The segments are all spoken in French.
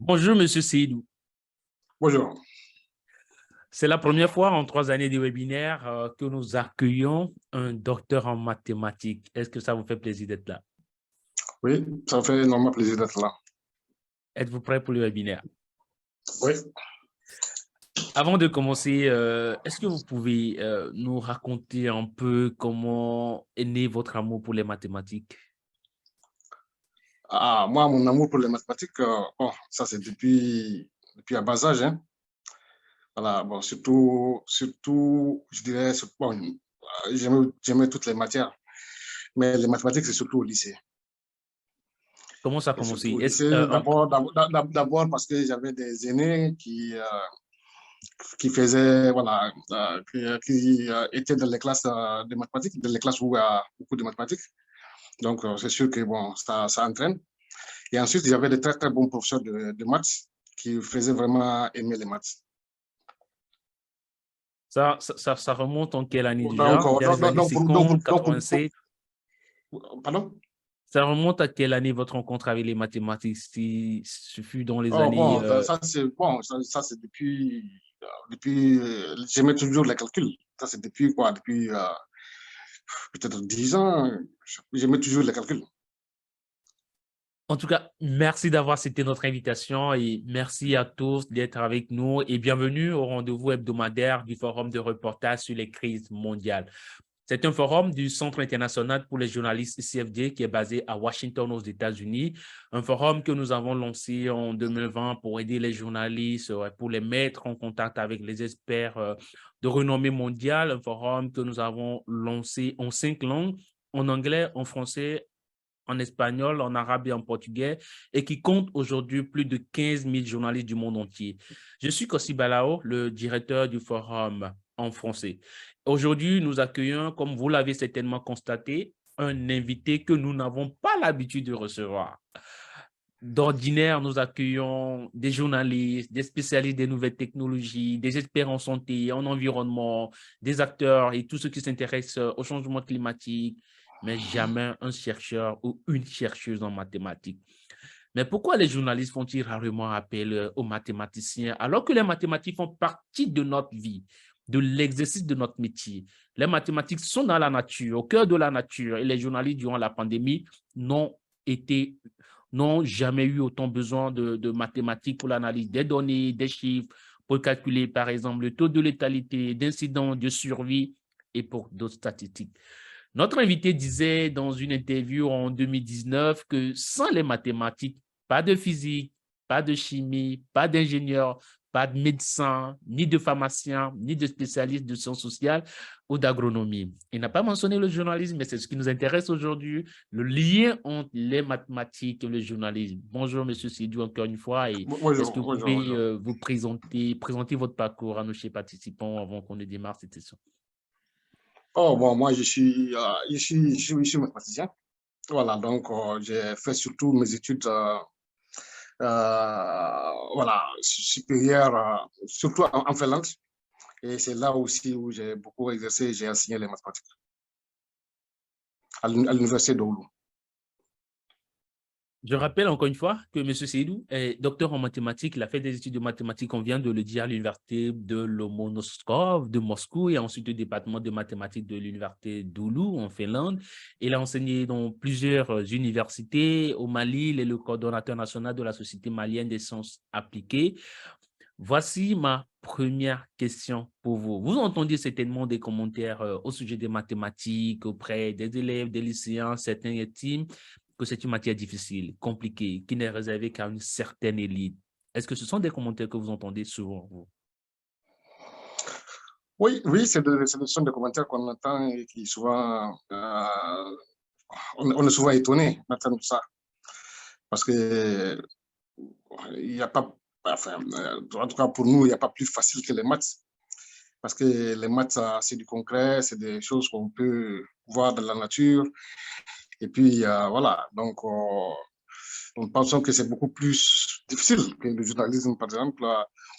Bonjour, Monsieur Seydou. Bonjour. C'est la première fois en 3 années de webinaire que nous accueillons un docteur en mathématiques. Est-ce que ça vous fait plaisir d'être là? Oui, ça me fait énormément plaisir d'être là. Êtes-vous prêt pour le webinaire? Oui. Avant de commencer, est-ce que vous pouvez nous raconter un peu comment est né votre amour pour les mathématiques? Moi, mon amour pour les mathématiques, bon, ça c'est depuis à bas âge, hein. Voilà, bon, surtout, je dirais, bon, j'aimais toutes les matières, mais les mathématiques, c'est surtout au lycée. Comment ça a Et surtout commencé? au lycée, d'abord parce que j'avais des aînés qui faisaient, voilà, qui étaient dans les classes de mathématiques, dans les classes où il y a beaucoup de mathématiques. Donc, c'est sûr que bon, ça entraîne. Et ensuite, il y avait de très, très bons professeurs de maths qui faisaient vraiment aimer les maths. Ça remonte en quelle année Donc, déjà? Dans les années 50, 87? pardon? Ça remonte à quelle année votre rencontre avec les mathématiques? Si ce fut dans les Oh, années... bon, ça, c'est bon, ça, c'est depuis j'aimais toujours les calculs. Ça, c'est depuis quoi? Depuis peut-être 10 ans, j'aimais toujours les calculs. En tout cas, merci d'avoir accepté notre invitation et merci à tous d'être avec nous et bienvenue au rendez-vous hebdomadaire du Forum de reportage sur les crises mondiales. C'est un forum du Centre international pour les journalistes CFJ qui est basé à Washington aux États-Unis. Un forum que nous avons lancé en 2020 pour aider les journalistes, pour les mettre en contact avec les experts de renommée mondiale. Un forum que nous avons lancé en 5 langues, en anglais, en français, en espagnol, en arabe et en portugais, et qui compte aujourd'hui plus de 15 000 journalistes du monde entier. Je suis Kossi Balao, le directeur du forum en français. Aujourd'hui, nous accueillons, comme vous l'avez certainement constaté, un invité que nous n'avons pas l'habitude de recevoir. D'ordinaire, nous accueillons des journalistes, des spécialistes des nouvelles technologies, des experts en santé, en environnement, des acteurs et tous ceux qui s'intéressent au changement climatique, mais jamais un chercheur ou une chercheuse en mathématiques. Mais pourquoi les journalistes font-ils rarement appel aux mathématiciens alors que les mathématiques font partie de notre vie, de l'exercice de notre métier? Les mathématiques sont dans la nature, au cœur de la nature, et les journalistes, durant la pandémie, n'ont jamais eu autant besoin de mathématiques pour l'analyse des données, des chiffres, pour calculer, par exemple, le taux de létalité, d'incidents, de survie et pour d'autres statistiques. Notre invité disait dans une interview en 2019 que sans les mathématiques, pas de physique, pas de chimie, pas d'ingénieur, pas de médecin, ni de pharmacien, ni de spécialiste de sciences sociales ou d'agronomie. Il n'a pas mentionné le journalisme, mais c'est ce qui nous intéresse aujourd'hui, le lien entre les mathématiques et le journalisme. Bonjour, Monsieur Sidou, encore une fois, et est-ce Bonjour, que vous bonjour, pouvez bonjour. vous présenter votre parcours à nos chers participants avant qu'on ne démarre cette session? Oh, bon, moi, je suis mathématicien. Voilà, donc j'ai fait surtout mes études voilà, supérieures, surtout en Finlande. Et c'est là aussi où j'ai beaucoup exercé, j'ai enseigné les mathématiques à l'université d'Oulu. Je rappelle encore une fois que M. Seydou est docteur en mathématiques. Il a fait des études de mathématiques, on vient de le dire, à l'université de Lomonosov de Moscou et ensuite au département de mathématiques de l'université d'Oulu en Finlande. Il a enseigné dans plusieurs universités. Au Mali, il est le coordonnateur national de la Société malienne des sciences appliquées. Voici ma première question pour vous. Vous entendez certainement des commentaires au sujet des mathématiques auprès des élèves, des lycéens, certains estiment que c'est une matière difficile, compliquée, qui n'est réservée qu'à une certaine élite. Est-ce que ce sont des commentaires que vous entendez souvent, vous? Oui, oui, ce sont des commentaires qu'on entend et qui souvent, on est souvent étonné d'entendre ça. Parce que il n'y a pas, enfin, en tout cas pour nous, il n'y a pas plus facile que les maths. Parce que les maths, c'est du concret, c'est des choses qu'on peut voir dans la nature. Et puis, voilà, donc, nous pensons que c'est beaucoup plus difficile que le journalisme, par exemple,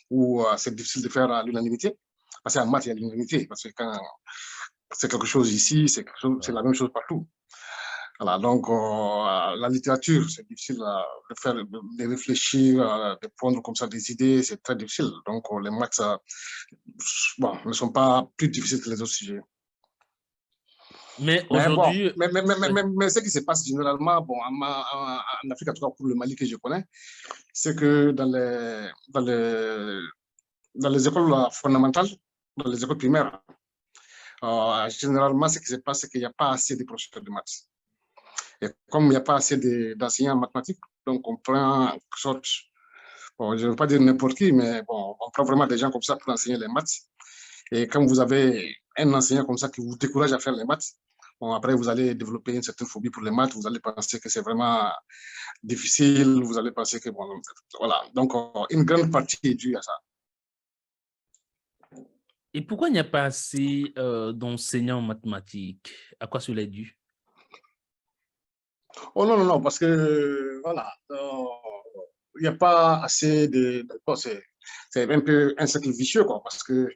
où c'est difficile de faire à l'unanimité. Parce qu'en maths, il y a l'unanimité. Parce que quand c'est quelque chose ici, c'est la même chose partout. Voilà, donc la littérature, c'est difficile de faire, de réfléchir, de prendre comme ça des idées, c'est très difficile. Donc les maths, bon, ne sont pas plus difficiles que les autres sujets. Mais Mais bon, aujourd'hui, ouais. mais ce qui se passe généralement, bon, en Afrique, en tout cas pour le Mali que je connais, c'est que dans les écoles fondamentales, dans les écoles primaires, généralement, ce qui se passe, c'est qu'il n'y a pas assez de professeurs de maths. Et comme il n'y a pas assez d'enseignants en mathématiques, donc on prend en sorte, bon, je ne veux pas dire n'importe qui, mais bon, on prend vraiment des gens comme ça pour enseigner les maths. Et quand vous avez un enseignant comme ça qui vous décourage à faire les maths, bon, après, vous allez développer une certaine phobie pour les maths, vous allez penser que c'est vraiment difficile, vous allez penser que, bon, voilà. Donc, une grande partie est due à ça. Et pourquoi il n'y a pas assez d'enseignants en mathématiques? À quoi cela est dû? Oh non, non, non, parce que, voilà, il n'y a pas assez bon, c'est un peu un cercle vicieux, quoi, parce que,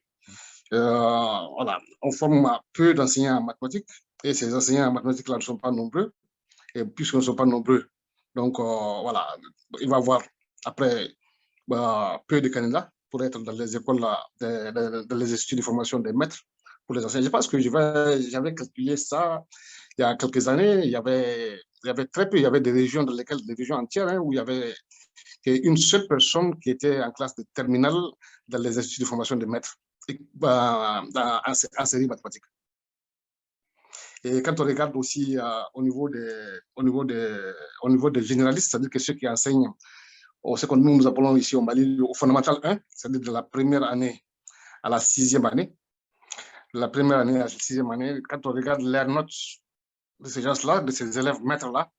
voilà, on forme peu d'enseignants en mathématiques, et ces enseignants en mathématiques-là ne sont pas nombreux, et puisqu'ils ne sont pas nombreux, donc, voilà, il va y avoir, après, bah, peu de candidats pour être dans les écoles, là, dans les instituts de formation des maîtres pour les enseignants. Je pense que j'avais calculé ça il y a quelques années. Il y avait très peu, il y avait des régions dans lesquelles, des régions entières, hein, où il y avait une seule personne qui était en classe de terminale dans les instituts de formation des maîtres en série mathématique. Et quand on regarde aussi au niveau des généralistes, c'est-à-dire que ceux qui enseignent ce que nous appelons ici au Mali au fondamental 1, c'est-à-dire de la première année à la sixième année. De la première année à la sixième année, quand on regarde les notes de ces gens-là, de ces élèves maîtres-là,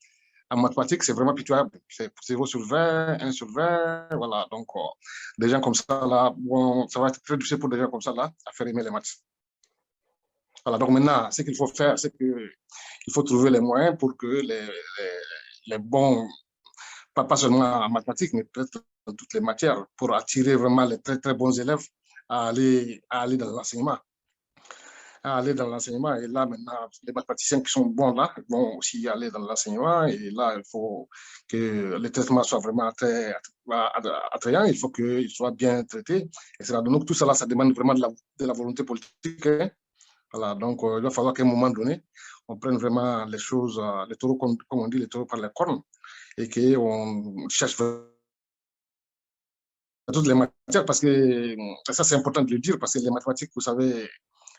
en mathématiques, c'est vraiment pitoyable. C'est 0 sur 20, 1 sur 20, voilà. Donc, des gens comme ça, là, bon, ça va être très difficile pour des gens comme ça, là, à faire aimer les maths. Voilà, donc maintenant, ce qu'il faut faire, c'est qu'il faut trouver les moyens pour que les bons, pas seulement en mathématiques, mais peut-être dans toutes les matières, pour attirer vraiment les très, très bons élèves à aller dans l'enseignement. À aller dans l'enseignement. Et là, maintenant, les mathématiciens qui sont bons là vont aussi aller dans l'enseignement. Et là, il faut que le traitement soit vraiment très attrayant. Il faut qu'il soit bien traité. Et c'est là, donc tout ça, là, ça demande vraiment de la volonté politique. Hein. Voilà, donc il va falloir qu'à un moment donné, on prenne vraiment les choses, les taureaux, comme on dit, les taureaux par les cornes, et qu'on cherche toutes les matières, parce que ça, c'est important de le dire, parce que les mathématiques, vous savez,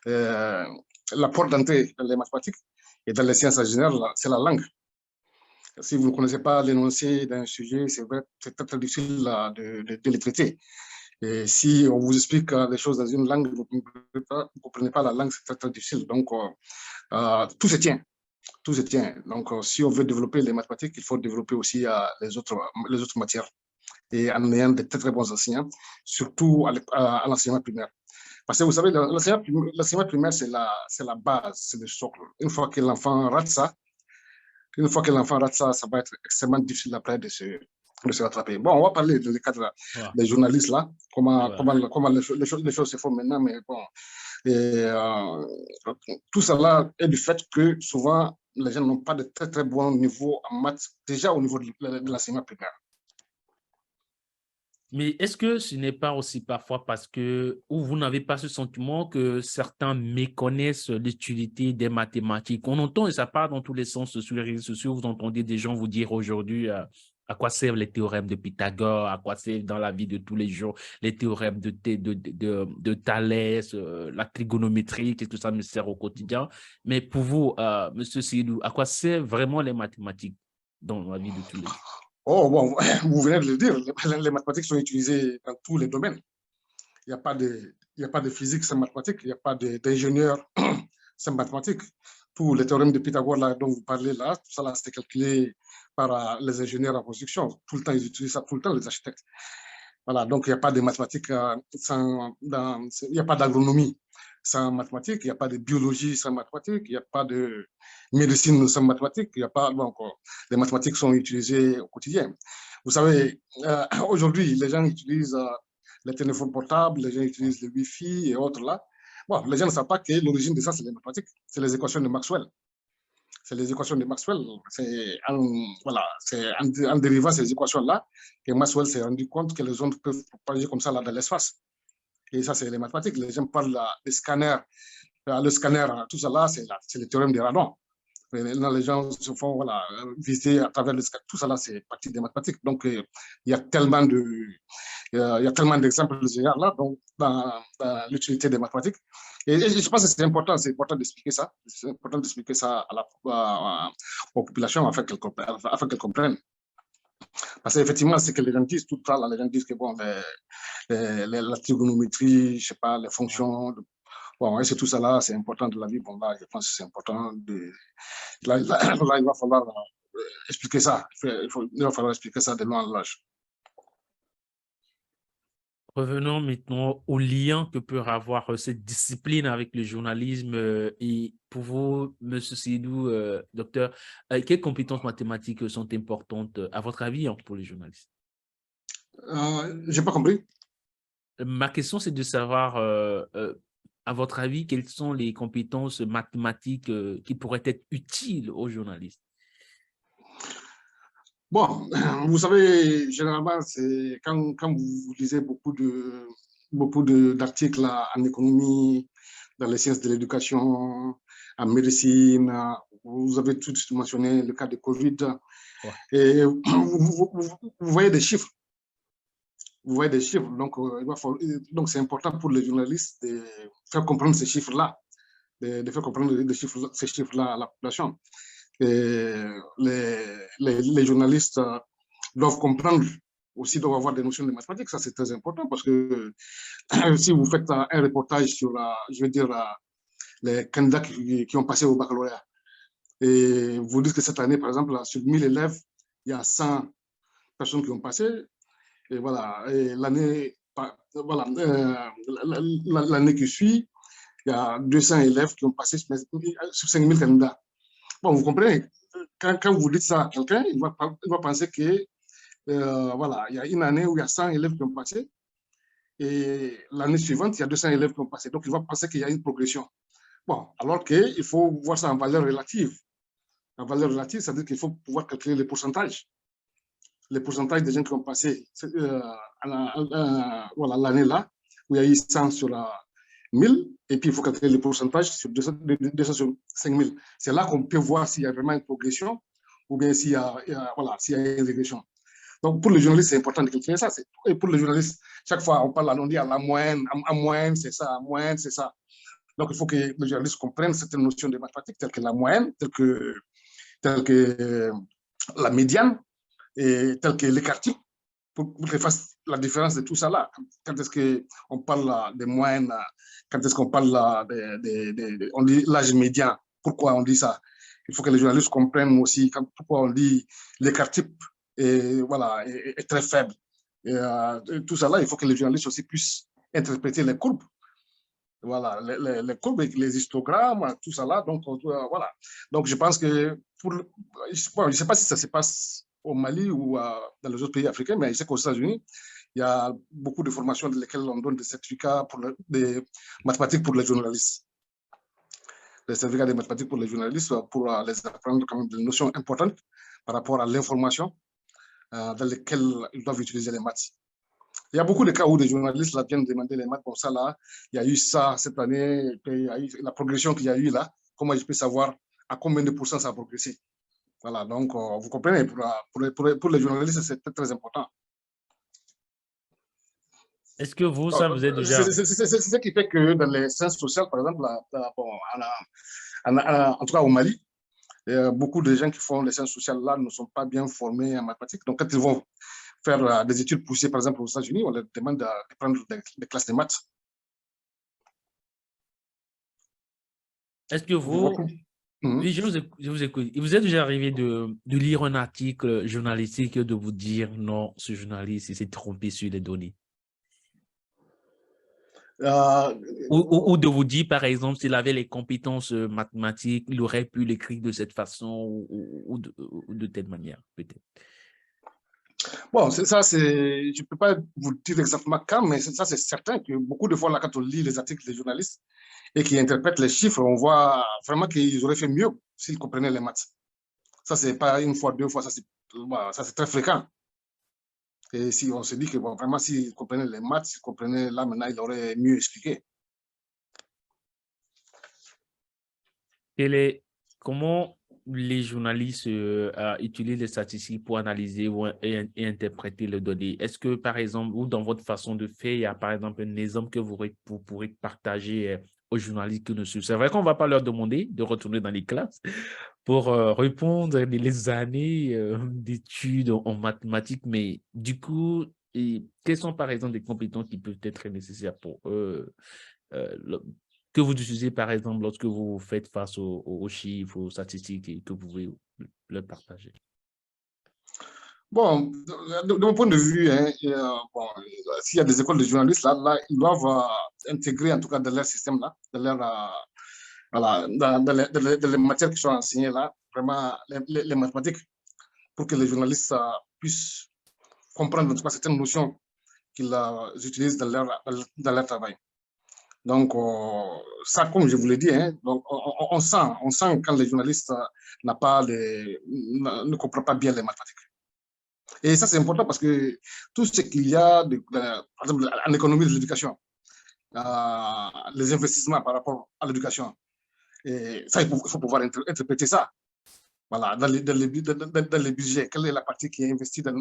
euh, la porte d'entrée dans les mathématiques et dans les sciences en général, c'est la langue. Si vous ne connaissez pas l'énoncé d'un sujet, c'est vrai, c'est très, très difficile de les traiter. Et si on vous explique les choses dans une langue, vous ne comprenez pas la langue, c'est très, très difficile. Donc, tout se tient. Tout se tient. Donc, si on veut développer les mathématiques, il faut développer aussi les autres matières. Et en ayant de très, très bons enseignants, surtout à l'enseignement primaire. Parce que vous savez, l'enseignement primaire, c'est la base, c'est le socle. Une fois que l'enfant rate ça, ça va être extrêmement difficile après de se rattraper. Bon, on va parler dans le cadre Ouais, des journalistes là, ouais. comment les choses se font maintenant, mais bon, et, tout ça là est du fait que souvent, les gens n'ont pas de très très bon niveau en maths, déjà au niveau de l'enseignement primaire. Mais est-ce que ce n'est pas aussi parfois parce que, ou vous n'avez pas ce sentiment que certains méconnaissent l'utilité des mathématiques? On entend et ça part dans tous les sens sur les réseaux sociaux. Vous entendez des gens vous dire aujourd'hui à quoi servent les théorèmes de Pythagore, à quoi servent dans la vie de tous les jours les théorèmes de Thalès, la trigonométrie, qu'est-ce que ça me sert au quotidien? Mais pour vous, Monsieur Sidou, à quoi servent vraiment les mathématiques dans la vie de tous les jours? Oh, bon, vous venez de le dire, les mathématiques sont utilisées dans tous les domaines. Il n'y a pas il y a pas de physique sans mathématiques, il n'y a pas d'ingénieur sans mathématiques. Tous les théorèmes de Pythagore là, dont vous parlez là, tout ça là, c'est calculé par les ingénieurs en construction. Tout le temps, ils utilisent ça, tout le temps, les architectes. Voilà, donc il n'y a pas de mathématiques il n'y a pas d'agronomie sans mathématiques, il n'y a pas de biologie sans mathématiques, il n'y a pas de médecine sans mathématiques, il n'y a pas, donc, les mathématiques sont utilisées au quotidien. Vous savez, aujourd'hui, les gens utilisent les téléphones portables, les gens utilisent le Wi-Fi et autres là. Bon, les gens ne savent pas que l'origine de ça, c'est les mathématiques, c'est les équations de Maxwell. c'est les équations de Maxwell. Voilà, c'est en dérivant ces équations-là que Maxwell s'est rendu compte que les ondes peuvent propager comme ça là, dans l'espace. Et ça, c'est les mathématiques. Les gens parlent des scanners. Le scanner, tout ça là, c'est le théorème de Radon. Les gens se font voilà, visiter à travers le scanner. Tout ça là, c'est partie des mathématiques. Donc, il y a tellement d'exemples de ce genre-là dans l'utilité des mathématiques. Et je pense que c'est important d'expliquer ça. C'est important d'expliquer ça aux populations afin qu'elles comprennent. Parce qu'effectivement, c'est que les gens disent tout le temps, là, les gens disent que bon, la trigonométrie, je sais pas, les fonctions, bon, et c'est tout ça là, c'est important de la vie. Bon, là, je pense que c'est important là, il va falloir expliquer ça. Il va falloir expliquer ça de loin en large. Revenons maintenant au lien que peut avoir cette discipline avec le journalisme. Et pour vous, M. Seydou, docteur, quelles compétences mathématiques sont importantes, à votre avis, pour les journalistes? Je n'ai pas compris. Ma question, c'est de savoir, à votre avis, quelles sont les compétences mathématiques qui pourraient être utiles aux journalistes? Bon, vous savez, généralement, c'est quand vous lisez beaucoup d'articles en économie, dans les sciences de l'éducation, en médecine, vous avez tout mentionné le cas de Covid, Ouais. et vous voyez des chiffres. Vous voyez des chiffres, donc c'est important pour les journalistes de faire comprendre ces chiffres-là, de faire comprendre ces chiffres-là à la population. Et les journalistes doivent comprendre aussi, doivent avoir des notions de mathématiques. Ça, c'est très important parce que si vous faites un reportage sur, je veux dire, les candidats qui ont passé au baccalauréat, et vous dites que cette année, par exemple, sur 1000 élèves, il y a 100 personnes qui ont passé, et voilà, et l'année qui suit, il y a 200 élèves qui ont passé sur 5000 candidats. Bon, vous comprenez, quand vous dites ça à quelqu'un, il va penser que voilà, il y a une année où il y a 100 élèves qui ont passé et l'année suivante, il y a 200 élèves qui ont passé. Donc, il va penser qu'il y a une progression. Bon, alors qu'il faut voir ça en valeur relative. En valeur relative, ça veut dire qu'il faut pouvoir calculer les pourcentages. Les pourcentages des gens qui ont passé voilà, l'année là, où il y a eu 100 sur 1000, et puis il faut calculer les pourcentages sur 200 sur 5000. C'est là qu'on peut voir s'il y a vraiment une progression ou bien s'il y a une régression. Donc, pour les journalistes, c'est important de calculer ça. Et pour les journalistes, chaque fois, on parle, on dit à la moyenne, en moyenne, c'est ça, en moyenne, c'est ça. Donc, il faut que les journalistes comprennent certaines notions de mathématiques, telles que la moyenne, telles que la médiane, et telles que l'écart type, pour qu'ils fassent la différence de tout ça là. Quand est-ce qu'on parle des moyennes, quand est-ce qu'on parle on dit l'âge médian, pourquoi on dit ça? Il faut que les journalistes comprennent aussi pourquoi on dit l'écart type voilà, est très faible. Et tout ça là, il faut que les journalistes aussi puissent interpréter les courbes. Voilà, les courbes, les histogrammes, tout ça là. Donc, voilà. Donc, je pense que je ne sais pas si ça se passe au Mali ou dans les autres pays africains, mais je sais qu'aux États-Unis, il y a beaucoup de formations dans lesquelles on donne des certificats des mathématiques pour les journalistes. Des certificats de mathématiques pour les journalistes pour les apprendre quand même des notions importantes par rapport à l'information dans lesquelles ils doivent utiliser les maths. Il y a beaucoup de cas où des journalistes là, viennent demander les maths comme ça. Là. Il y a eu ça cette année, il y a eu la progression qu'il y a eu là. Comment je peux savoir à combien de pourcents ça a progressé? Voilà, donc vous comprenez, pour les journalistes, c'est très important. Est-ce que vous, ça vous est déjà... C'est ce qui fait que dans les sciences sociales, par exemple, en tout cas au Mali, beaucoup de gens qui font les sciences sociales là ne sont pas bien formés en mathématiques. Donc, quand ils vont faire des études poussées, par exemple, aux États-Unis, on leur demande de prendre des classes de maths. Est-ce que vous... Oui, je vous écoute. Il vous est déjà arrivé de lire un article journalistique et de vous dire non, ce journaliste s'est trompé sur les données? Ou de vous dire, par exemple, s'il avait les compétences mathématiques, il aurait pu l'écrire de cette façon ou de telle manière, peut-être. Bon, ça, je ne peux pas vous dire exactement quand, mais ça, c'est certain que beaucoup de fois, là, quand on lit les articles des journalistes et qui interprètent les chiffres, on voit vraiment qu'ils auraient fait mieux s'ils comprenaient les maths. Ça, c'est pas une fois, deux fois, voilà, ça, c'est très fréquent. Et si on se dit que bon, vraiment, s'ils comprenaient les maths, s'ils comprenaient là, maintenant, ils auraient mieux expliqué. Comment les journalistes utilisent les statistiques pour analyser et interpréter les données? Est-ce que, par exemple, ou dans votre façon de faire, il y a par exemple un exemple que vous pourrez partager aux journalistes qui nous suivent? C'est vrai qu'on ne va pas leur demander de retourner dans les classes pour répondre les années d'études en mathématiques, mais du coup, quelles sont par exemple des compétences qui peuvent être nécessaires pour eux? Que vous utilisez, par exemple, lorsque vous faites face aux chiffres, aux statistiques et que vous pouvez le partager? Bon, de mon point de vue, hein, bon, s'il y a des écoles de journalistes, là ils doivent intégrer, en tout cas, dans leur système, là, dans leur, voilà, dans les matières qui sont enseignées, là, vraiment, les mathématiques, pour que les journalistes puissent comprendre, en tout cas, certaines notions qu'ils utilisent dans leur travail. Donc, ça, comme je vous l'ai dit, hein, donc on sent quand les journalistes ne comprennent pas bien les mathématiques. Et ça, c'est important parce que tout ce qu'il y a, par exemple, en économie de l'éducation, les investissements par rapport à l'éducation, et ça, il faut pouvoir interpréter ça. Voilà, dans les budgets, quelle est la partie qui est investie dans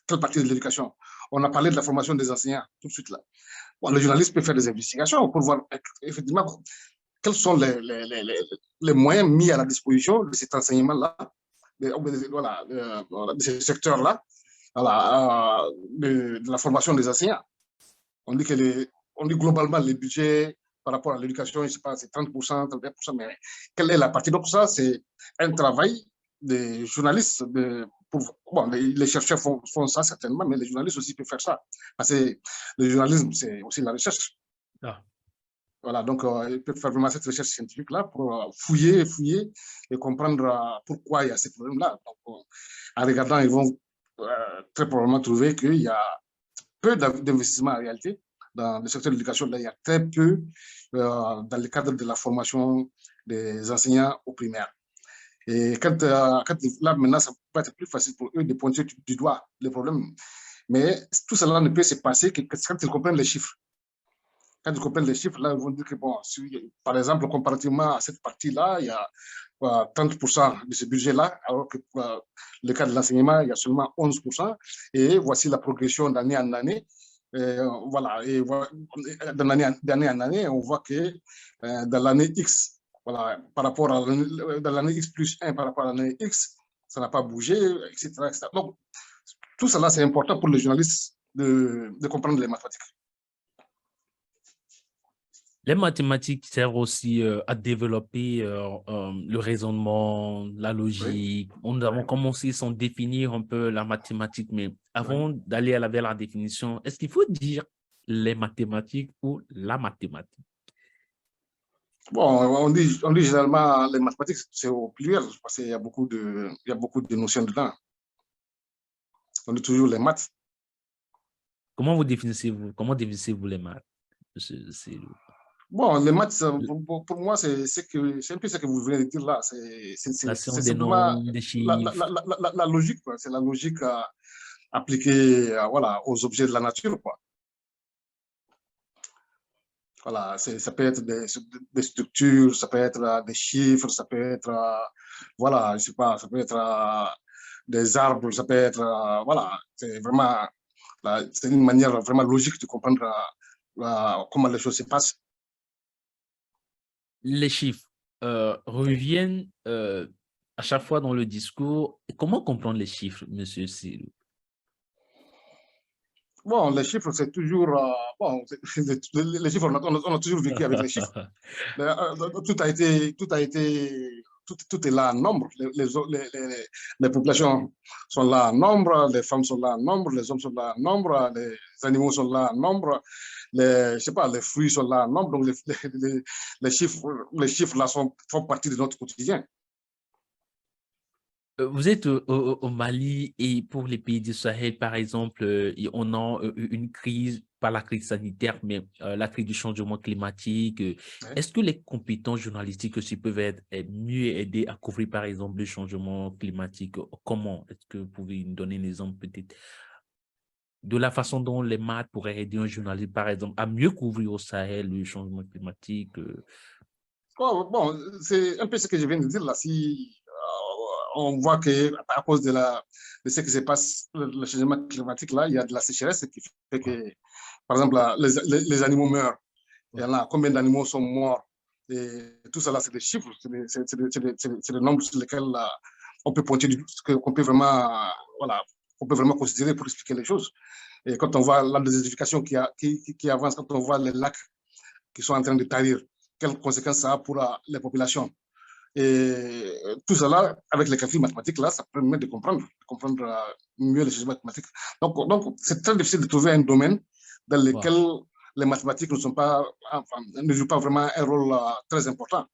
quelle partie de l'éducation? On a parlé de la formation des enseignants tout de suite là. Bon, le journaliste peut faire des investigations pour voir effectivement quels sont les moyens mis à la disposition de cet enseignement-là, voilà, de ce secteur-là, voilà, de la formation des enseignants. On dit, on dit globalement les budgets par rapport à l'éducation, je ne sais pas, c'est 30%, 31%, mais quelle est la partie? Donc ça, c'est un travail des journalistes. Bon, les chercheurs font ça certainement, mais les journalistes aussi peuvent faire ça. Parce que le journalisme, c'est aussi la recherche. Ah. Voilà, donc ils peuvent faire vraiment cette recherche scientifique-là pour fouiller et comprendre pourquoi il y a ces problèmes-là. Donc, en regardant, ils vont très probablement trouver qu'il y a peu d'investissement en réalité dans le secteur de l'éducation. Il y a très peu dans le cadre de la formation des enseignants au primaire. Et quand là, maintenant, ça peut être plus facile pour eux de pointer du doigt les problèmes. Mais tout cela ne peut se passer que quand ils comprennent les chiffres. Quand ils comprennent les chiffres, là, ils vont dire que, bon, par exemple, comparativement à cette partie-là, il y a 30% de ce budget-là, alors que pour le cas de l'enseignement, il y a seulement 11%. Et voici la progression d'année en année. Voilà, et d'année en année, on voit que dans l'année X, voilà, par rapport à dans l'année X plus 1 par rapport à l'année X, ça n'a pas bougé, etc., etc. Donc, tout cela, c'est important pour les journalistes de comprendre les mathématiques. Les mathématiques servent aussi à développer le raisonnement, la Oui, logique. On oui, avons commencé sans définir un peu la mathématique, mais oui. avant d'aller vers la définition, est-ce qu'il faut dire les mathématiques ou la mathématique? Bon, on dit généralement les mathématiques, c'est au pluriel, parce qu'il y a il y a beaucoup de notions dedans. On dit toujours les maths. Comment définissez-vous les maths? C'est Bon, les maths, pour moi, c'est un peu ce que vous venez de dire là. la C'est science des simplement nombres, des chiffres. la logique, quoi. C'est la logique appliquée voilà, aux objets de la nature, quoi. Voilà, ça peut être des structures, ça peut être des chiffres, ça peut être, voilà, je sais pas, ça peut être des arbres, ça peut être, voilà, c'est vraiment, c'est une manière vraiment logique de comprendre comment les choses se passent. Les chiffres reviennent à chaque fois dans le discours. Comment comprendre les chiffres, monsieur Silou? Bon, les chiffres, c'est toujours, bon, les chiffres, on a toujours vécu avec les chiffres. Tout est là en nombre. Les populations sont là en nombre, les femmes sont là en nombre, les hommes sont là en nombre, les animaux sont là en nombre, je sais pas, les fruits sont là en nombre. Donc, les chiffres là font partie de notre quotidien. Vous êtes au Mali et pour les pays du Sahel, par exemple, on a une crise, pas la crise sanitaire, mais la crise du changement climatique. Ouais. Est-ce que les compétences journalistiques aussi peuvent être mieux aider à couvrir, par exemple, le changement climatique? Comment? Est-ce que vous pouvez nous donner un exemple peut-être de la façon dont les maths pourraient aider un journaliste, par exemple, à mieux couvrir au Sahel le changement climatique? Bon, c'est un peu ce que je viens de dire là. Si on voit que à cause de ce qui se passe, le changement climatique là, il y a de la sécheresse qui fait Ouais, que, par exemple, là, les animaux meurent. Il y ouais, en a combien d'animaux sont morts. Et tout cela, c'est des chiffres, c'est des nombres sur lesquels on peut pointer, qu'on peut vraiment, voilà, qu'on peut vraiment considérer pour expliquer les choses. Et quand on voit la désertification qui avance, quand on voit les lacs qui sont en train de tarir, quelles conséquences ça a pour les populations. Et tout cela, avec les calculs mathématiques, là, ça permet de comprendre mieux les choses mathématiques. Donc c'est très difficile de trouver un domaine dans ouais. lequel les mathématiques ne sont pas, enfin, ne jouent pas vraiment un rôle très important.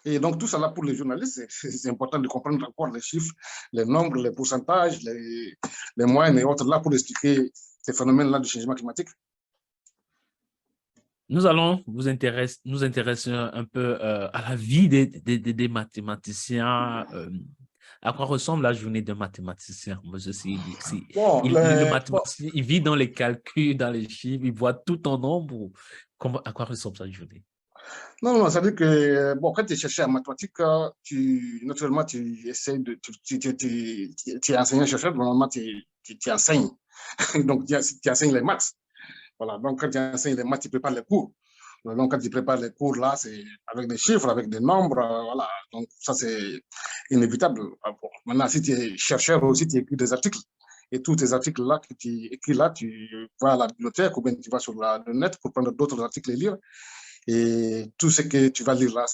Et donc, tout cela pour les journalistes, c'est important de comprendre encore les chiffres, les nombres, les pourcentages, les moyennes et autres là pour expliquer ces phénomènes-là du changement climatique. Nous allons nous intéresser un peu à la vie des mathématiciens. À quoi ressemble la journée d'un mathématicien? Moi, Bon, le bon, mathématicien, il vit dans les calculs, dans les chiffres, il voit tout en nombre. À quoi ressemble sa journée? non, non, ça veut dire que, bon, quand tu es chercheur en mathématiques, naturellement, tu essaies de, tu es enseignant-chercheur, normalement, tu enseignes. Donc, tu enseignes les maths. Voilà. Donc, quand tu enseignes les maths, tu prépares les cours. Donc, quand tu prépares les cours, là, c'est avec des chiffres, avec des nombres, voilà. Donc, ça, c'est inévitable. Ah, bon. Maintenant, si tu es chercheur aussi, tu écris des articles. Et tous tes articles-là que tu écris là, tu vas à la bibliothèque ou bien tu vas sur le net pour prendre d'autres articles et lire. Et tout ce que tu vas lire là,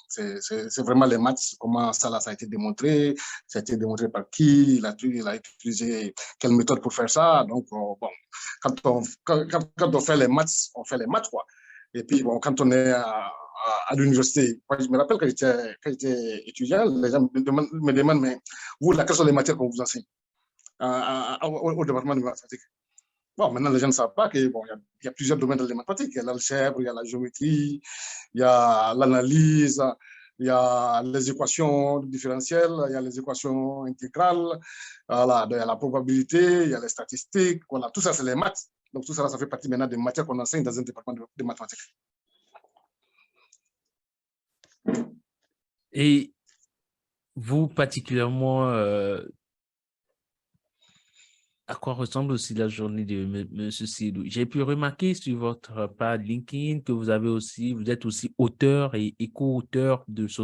c'est vraiment les maths, comment ça, là, ça a été démontré, ça a été démontré par qui, il a utilisé quelle méthode pour faire ça. Donc, bon, quand on fait les maths, on fait les maths, quoi. Et puis, bon, quand on est à l'université, je me rappelle quand j'étais étudiant, les gens me demandent, mais vous, là, quelles sont les matières qu'on vous enseigne au département de mathématiques? Bon, maintenant, les gens ne savent pas qu'il bon, y a plusieurs domaines dans les mathématiques. Il y a l'algèbre, il y a la géométrie, il y a l'analyse, il y a les équations différentielles, il y a les équations intégrales, voilà, il y a la probabilité, il y a les statistiques. Voilà, tout ça, c'est les maths. Donc, tout ça, ça fait partie maintenant des matières qu'on enseigne dans un département de mathématiques. Et vous, particulièrement, à quoi ressemble aussi la journée de Monsieur Sidou? J'ai pu remarquer sur votre page LinkedIn que vous êtes aussi auteur et co-auteur de ce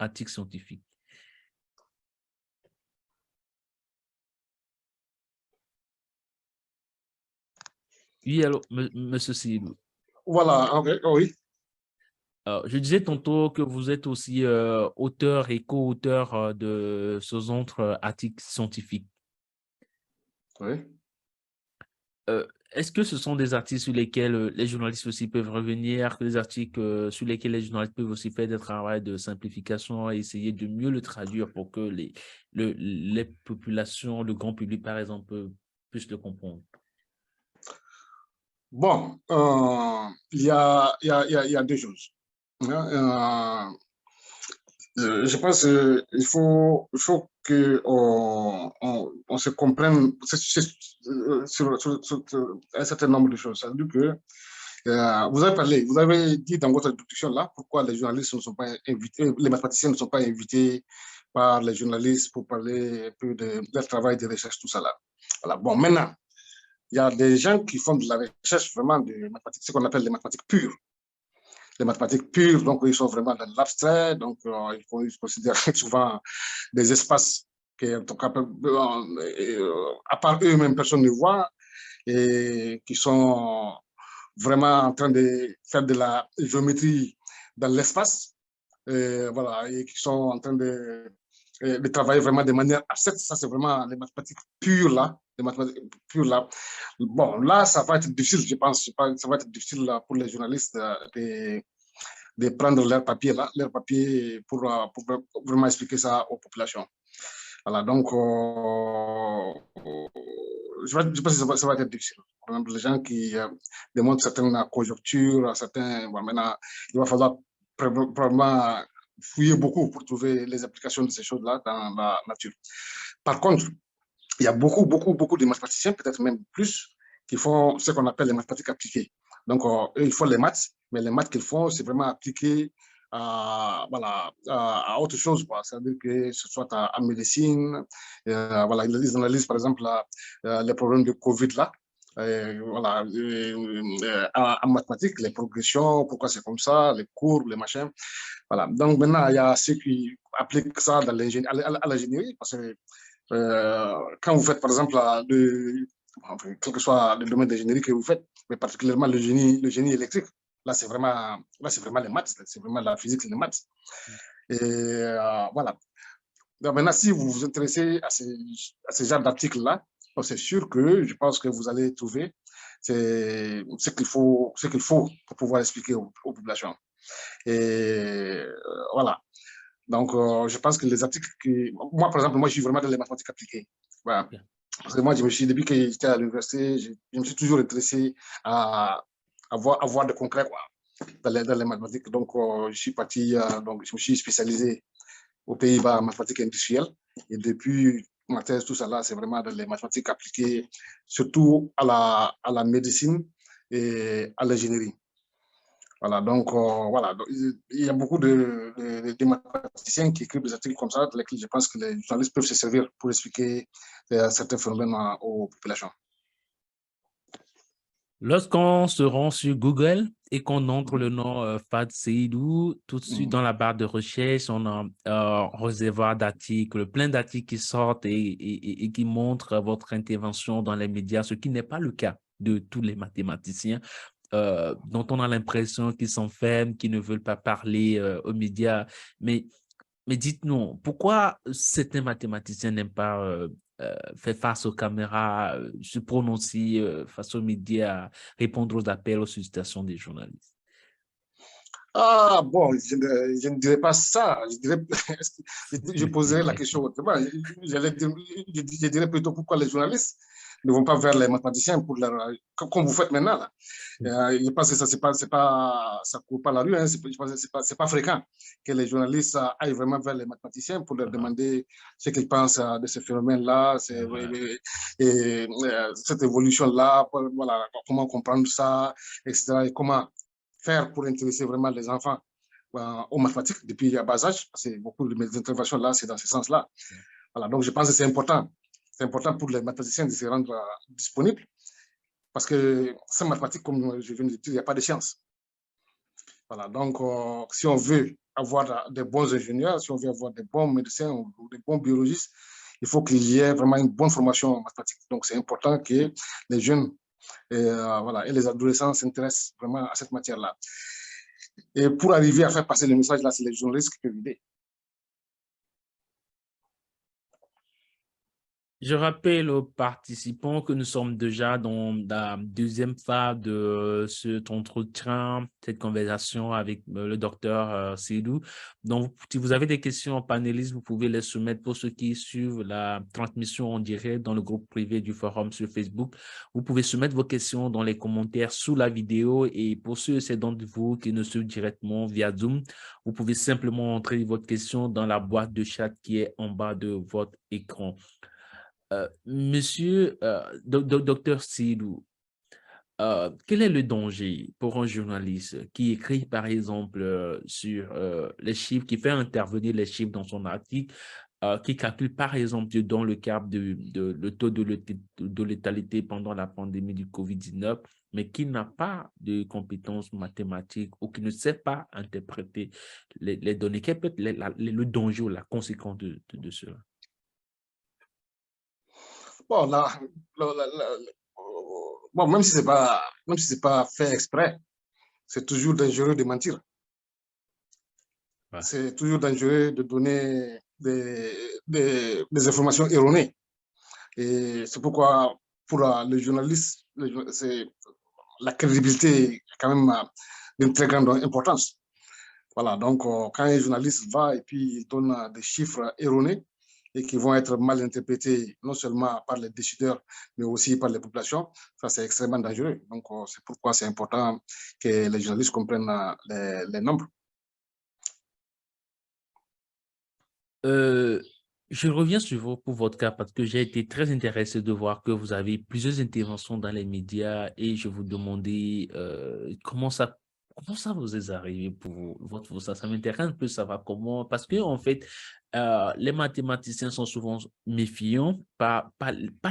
articles scientifiques. Oui, alors, Monsieur Sidou, Voilà, okay, oui. je disais tantôt que vous êtes aussi auteur et co-auteur de ce articles scientifiques. Oui. Euh, Est-ce que ce sont des articles sur lesquels les journalistes aussi peuvent revenir, des articles sur lesquels les journalistes peuvent aussi faire des travaux de simplification et essayer de mieux le traduire pour que les populations, le grand public, par exemple, puissent le comprendre? Bon, il y a deux choses. Hein. Je pense qu'il faut qu'on se comprenne sur un certain nombre de choses. Ça veut dire que vous avez dit dans votre introduction là pourquoi les journalistes ne sont pas invités, les mathématiciens ne sont pas invités par les journalistes pour parler un peu de leur travail de recherche, tout ça là. Voilà. Bon, maintenant, il y a des gens qui font de la recherche vraiment de mathématiques, ce qu'on appelle les mathématiques pures. Les mathématiques pures, donc ils sont vraiment dans l'abstrait, donc ils considèrent souvent des espaces que, en tout cas, à part eux-mêmes, personne ne voit, et qui sont vraiment en train de faire de la géométrie dans l'espace, voilà, et qui sont en train de travailler vraiment de manière abstraite. Ça, c'est vraiment les mathématiques pures là. Les mathématiques pures là. Bon, là, ça va être difficile, je pense. Ça va être difficile là, pour les journalistes de prendre leur papier pour vraiment expliquer ça aux populations. Voilà, donc, je pense que ça va être difficile. Par exemple, les gens qui démontrent certaines conjonctures, bon, maintenant, il va falloir probablement fouiller beaucoup pour trouver les applications de ces choses-là dans la nature. Par contre, il y a beaucoup de mathématiciens, peut-être même plus, qui font ce qu'on appelle les mathématiques appliquées. Donc, eux, ils font les maths, mais les maths qu'ils font, c'est vraiment appliqué voilà, à autre chose. C'est-à-dire que ce soit en médecine, voilà, ils analysent par exemple les problèmes de Covid là, voilà, en mathématiques, les progressions, pourquoi c'est comme ça, les courbes, les machins. Voilà. Donc maintenant, il y a ceux qui appliquent ça dans à l'ingénierie, parce que quand vous faites par exemple enfin, quel que soit le domaine d'ingénierie que vous faites, mais particulièrement le génie électrique, là c'est vraiment les maths, c'est vraiment la physique, c'est les maths. Et voilà. Donc maintenant, si vous vous intéressez à ces genres d'articles-là, c'est sûr que je pense que vous allez trouver ce qu'il faut pour pouvoir expliquer aux populations. Et voilà. Donc, je pense que les articles moi, par exemple, moi, je suis vraiment dans les mathématiques appliquées. Voilà. Parce que moi, depuis que j'étais à l'université, je me suis toujours intéressé à voir de concret quoi, dans les mathématiques. Donc, je suis parti, donc, je me suis spécialisé aux Pays-Bas en mathématiques industrielles. Et depuis ma thèse, tout ça là, c'est vraiment dans les mathématiques appliquées, surtout à la médecine et à l'ingénierie. Voilà, donc, voilà, donc, il y a beaucoup de mathématiciens qui écrivent des articles comme ça, dans lesquels je pense que les journalistes peuvent se servir pour expliquer certains phénomènes aux populations. Lorsqu'on se rend sur Google et qu'on entre le nom Fad Seydou, tout de suite dans la barre de recherche, on a un réservoir d'articles, plein d'articles qui sortent et qui montrent votre intervention dans les médias, ce qui n'est pas le cas de tous les mathématiciens. Dont on a l'impression qu'ils s'enferment, qu'ils ne veulent pas parler aux médias. Mais dites-nous, pourquoi certains mathématiciens n'aiment pas faire face aux caméras, se prononcer face aux médias, répondre aux appels, aux sollicitations des journalistes? Ah, bon, je ne dirais pas ça. Je poserais la question autrement. Je dirais plutôt pourquoi les journalistes ne vont pas vers les mathématiciens comme vous faites maintenant. Là. Je pense que ça ça court pas la rue. Hein. Je pense que c'est pas fréquent que les journalistes aillent vraiment vers les mathématiciens pour leur demander ce qu'ils pensent de ce phénomène-là, cette évolution-là, voilà, comment comprendre ça, etc. Et comment faire pour intéresser vraiment les enfants aux mathématiques depuis le bas âge, parce que beaucoup de mes interventions là, c'est dans ce sens-là. Voilà, donc je pense que c'est important. C'est important pour les mathématiciens de se rendre disponibles, parce que sans mathématiques, comme je viens de dire, il n'y a pas de science. Voilà, donc si on veut avoir des bons ingénieurs, si on veut avoir des bons médecins ou des bons biologistes, il faut qu'il y ait vraiment une bonne formation en mathématiques. Donc c'est important que les jeunes voilà, et les adolescents s'intéressent vraiment à cette matière-là. Et pour arriver à faire passer le message, là, c'est les journalistes qui peuvent aider. Je rappelle aux participants que nous sommes déjà dans la deuxième phase de cet entretien, cette conversation avec le docteur Seydou. Donc, si vous avez des questions en panélistes, vous pouvez les soumettre pour ceux qui suivent la transmission en direct dans le groupe privé du forum sur Facebook. Vous pouvez soumettre vos questions dans les commentaires sous la vidéo et pour ceux et celles d'entre vous qui nous suivent directement via Zoom, vous pouvez simplement entrer votre question dans la boîte de chat qui est en bas de votre écran. Monsieur docteur Seydou, quel est le danger pour un journaliste qui écrit, par exemple, sur les chiffres, qui fait intervenir les chiffres dans son article, qui calcule, par exemple, dans le cadre le taux de létalité pendant la pandémie du COVID-19, mais qui n'a pas de compétences mathématiques ou qui ne sait pas interpréter les données? Quel peut être le danger ou la conséquence de cela? Bon, bon, même si c'est pas fait exprès, c'est toujours dangereux de mentir. Ouais. C'est toujours dangereux de donner des informations erronées. Et c'est pourquoi, pour le journaliste, la crédibilité est quand même d'une très grande importance. Voilà, donc quand un journaliste va et puis il donne des chiffres erronés et qui vont être mal interprétés non seulement par les décideurs, mais aussi par les populations, ça c'est extrêmement dangereux. Donc c'est pourquoi c'est important que les journalistes comprennent les nombres. Euh, je reviens sur vous pour votre cas parce que j'ai été très intéressé de voir que vous avez plusieurs interventions dans les médias et je vous demandais comment ça vous est arrivé pour votre ça. Ça m'intéresse un peu de savoir comment, parce que en fait, les mathématiciens sont souvent méfiants, pas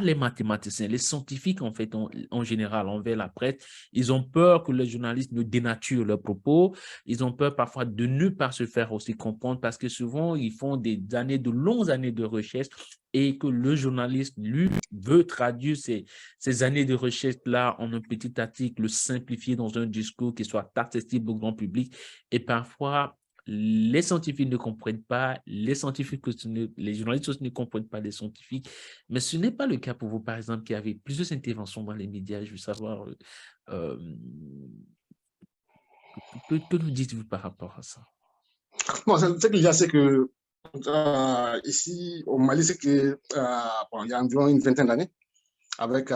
les mathématiciens, les scientifiques en fait en général envers la presse. Ils ont peur que les journalistes ne dénaturent leurs propos. Ils ont peur parfois de ne pas se faire aussi comprendre parce que souvent, ils font des années, de longues années de recherche et que le journaliste, lui, veut traduire ces années de recherche-là en un petit article, le simplifier dans un discours qui soit accessible au grand public. Et parfois, les scientifiques ne comprennent pas, les journalistes aussi ne comprennent pas les scientifiques, mais ce n'est pas le cas pour vous, par exemple, qui avez plusieurs interventions dans les médias. Je veux savoir euh, que nous dites-vous par rapport à ça? Bon, ce qu'il y a, c'est que ici au Mali, c'est que bon, il y a environ une vingtaine d'années, avec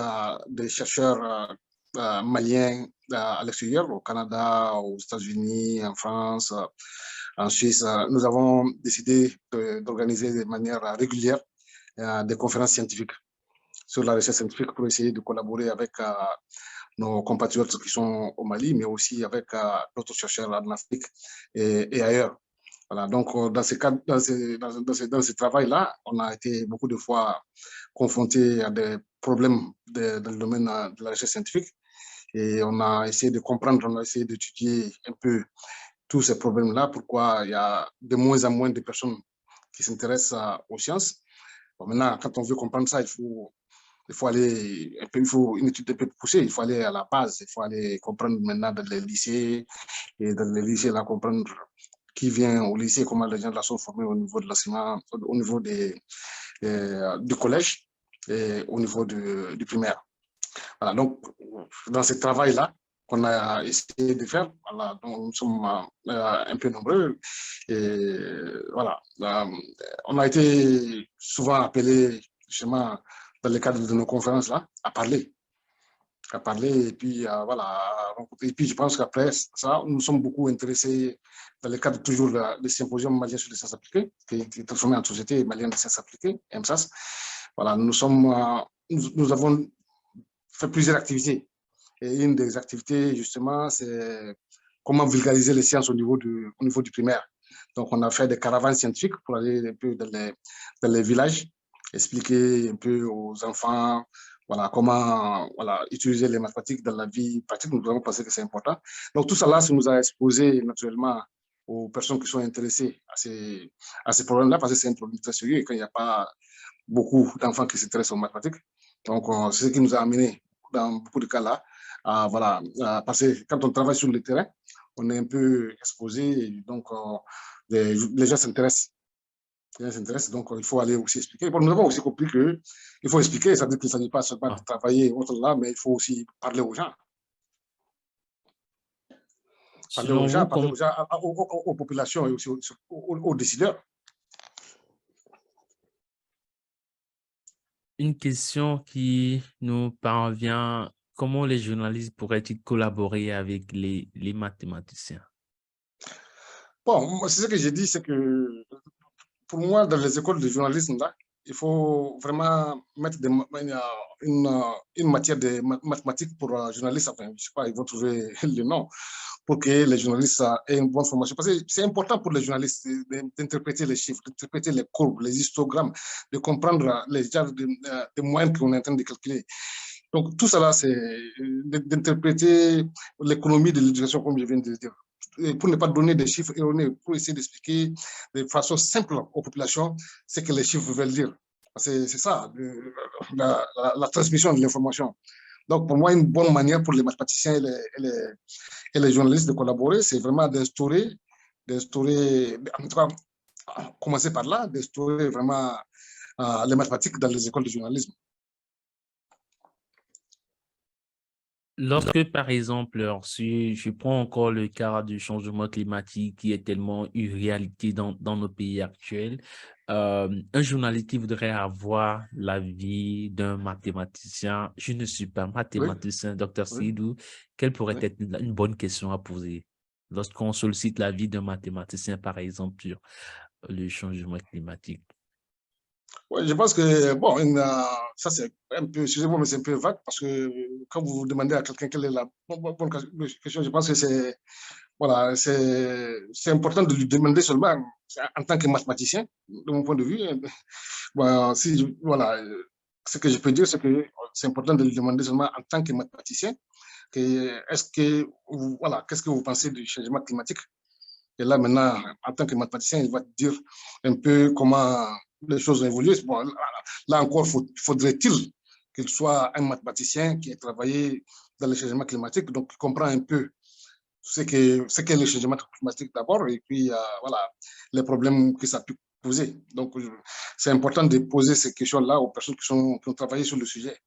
des chercheurs maliens à l'extérieur, au Canada, aux États-Unis, en France, en Suisse, nous avons décidé d'organiser de manière régulière des conférences scientifiques sur la recherche scientifique pour essayer de collaborer avec nos compatriotes qui sont au Mali, mais aussi avec d'autres chercheurs en Afrique et ailleurs. Voilà, donc dans ce travail-là, on a été beaucoup de fois confronté à des problèmes dans le domaine de la recherche scientifique et on a essayé de comprendre, on a essayé d'étudier un peu tous ces problèmes-là, pourquoi il y a de moins en moins de personnes qui s'intéressent aux sciences. Bon, maintenant, quand on veut comprendre ça, il faut aller un peu, il faut une étude un peu poussée, il faut aller à la base, il faut aller comprendre maintenant dans les lycées, et dans les lycées, là, comprendre qui vient au lycée, comment les gens là sont formés au niveau de l'enseignement, au niveau du collège et au niveau du primaire. Voilà, donc, dans ce travail-là, qu'on a essayé de faire, voilà, donc nous sommes un peu nombreux. Et voilà, on a été souvent appelés, justement, dans le cadre de nos conférences là, à parler et puis voilà. Et puis je pense qu'après ça, nous sommes beaucoup intéressés dans le cadre toujours du symposium malien sur les sciences appliquées, qui est transformé en société malienne de sciences appliquées, MSAS. Voilà, nous avons fait plusieurs activités. Et une des activités, justement, c'est comment vulgariser les sciences au niveau du primaire. Donc, on a fait des caravanes scientifiques pour aller un peu dans les villages, expliquer un peu aux enfants voilà, comment voilà, utiliser les mathématiques dans la vie pratique. Nous avons pensé que c'est important. Donc, tout ça là, ça nous a exposé naturellement aux personnes qui sont intéressées à ces problèmes-là, parce que c'est un problème très sérieux et quand il n'y a pas beaucoup d'enfants qui s'intéressent aux mathématiques. Donc, c'est ce qui nous a amené dans beaucoup de cas là, voilà, parce que quand on travaille sur le terrain, on est un peu exposé, et donc les gens s'intéressent. Donc il faut aller aussi expliquer. Bon, nous avons aussi compris qu'il faut expliquer, ça veut dire qu'il ne s'agit pas seulement de Ah. travailler autre là, mais il faut aussi parler aux gens. Selon vous, Parler aux gens, aux populations et aussi aux décideurs. une question qui nous parvient, comment les journalistes pourraient-ils collaborer avec les mathématiciens? Bon, c'est ce que j'ai dit, c'est que pour moi, dans les écoles de journalisme, là, il faut vraiment mettre une matière de mathématiques pour journalistes. Enfin, je sais pas, ils vont trouver le nom pour que les journalistes aient une bonne formation. Parce que c'est important pour les journalistes d'interpréter les chiffres, d'interpréter les courbes, les histogrammes, de comprendre les genres de moyens qu'on est en train de calculer. Donc, tout ça, c'est d'interpréter l'économie de l'éducation, comme je viens de le dire. Et pour ne pas donner des chiffres erronés, pour essayer d'expliquer de façon simple aux populations ce que les chiffres veulent dire. C'est ça, la transmission de l'information. Donc, pour moi, une bonne manière pour les mathématiciens et les journalistes de collaborer, c'est vraiment d'instaurer, en tout cas, commencer par là, d'instaurer vraiment les mathématiques dans les écoles de journalisme. Lorsque, par exemple, si je prends encore le cas du changement climatique qui est tellement une réalité dans nos pays actuels, un journaliste qui voudrait avoir l'avis d'un mathématicien, je ne suis pas Oui, mathématicien, docteur oui, Sidou, quelle pourrait oui. être une bonne question à poser lorsqu'on sollicite l'avis d'un mathématicien, par exemple, sur le changement climatique? Ouais, je pense que, bon, ça c'est un peu, excusez-moi, mais c'est un peu vague parce que quand vous demandez à quelqu'un quelle est la bonne question, je pense que c'est, voilà, c'est important de lui demander seulement en tant que mathématicien, de mon point de vue. Bon, voilà, ce que je peux dire, c'est que c'est important de lui demander seulement en tant que mathématicien, est-ce que, voilà, qu'est-ce que vous pensez du changement climatique? Et là, maintenant, en tant que mathématicien, il va te dire un peu comment les choses ont évolué. Bon, là encore, faudrait-il qu'il soit un mathématicien qui ait travaillé dans le changement climatique, donc qui comprend un peu ce qu'est le changement climatique d'abord, et puis voilà, les problèmes que ça peut poser. Donc, c'est important de poser ces questions-là aux personnes qui ont travaillé sur le sujet.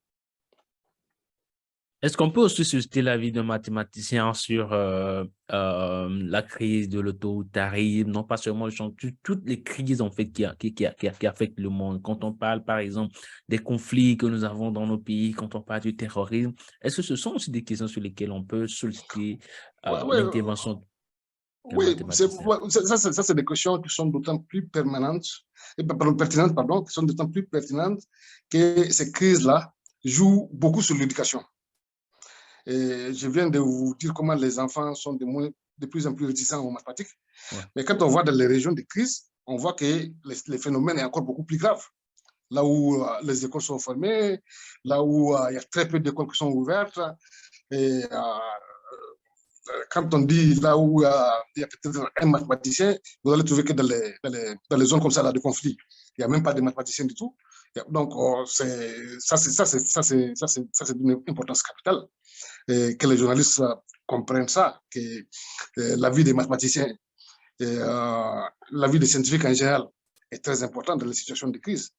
Est-ce qu'on peut aussi susciter l'avis d'un mathématicien sur la crise de l'autoritarisme, non pas seulement le champ, toutes les crises en fait qui affectent le monde. Quand on parle, par exemple, des conflits que nous avons dans nos pays, quand on parle du terrorisme, est-ce que ce sont aussi des questions sur lesquelles on peut solliciter Ouais, ouais, l'intervention d'un oui, mathématicien? ouais, ça, c'est des questions qui sont d'autant plus permanentes, pertinentes, pardon, qui sont d'autant plus pertinentes que ces crises-là jouent beaucoup sur l'éducation. Et je viens de vous dire comment les enfants sont de plus en plus réticents aux mathématiques. Ouais. Mais quand on voit dans les régions de crise, on voit que les phénomènes sont encore beaucoup plus graves. Là où les écoles sont fermées, là où il y a très peu d'écoles qui sont ouvertes. Et quand on dit là où il y a peut-être un mathématicien, vous allez trouver que dans les zones comme ça là, de conflit, il n'y a même pas de mathématiciens du tout. Donc, c'est d'une importance capitale et que les journalistes comprennent ça, que la vie des mathématiciens et la vie des scientifiques en général est très importante dans les situations de crise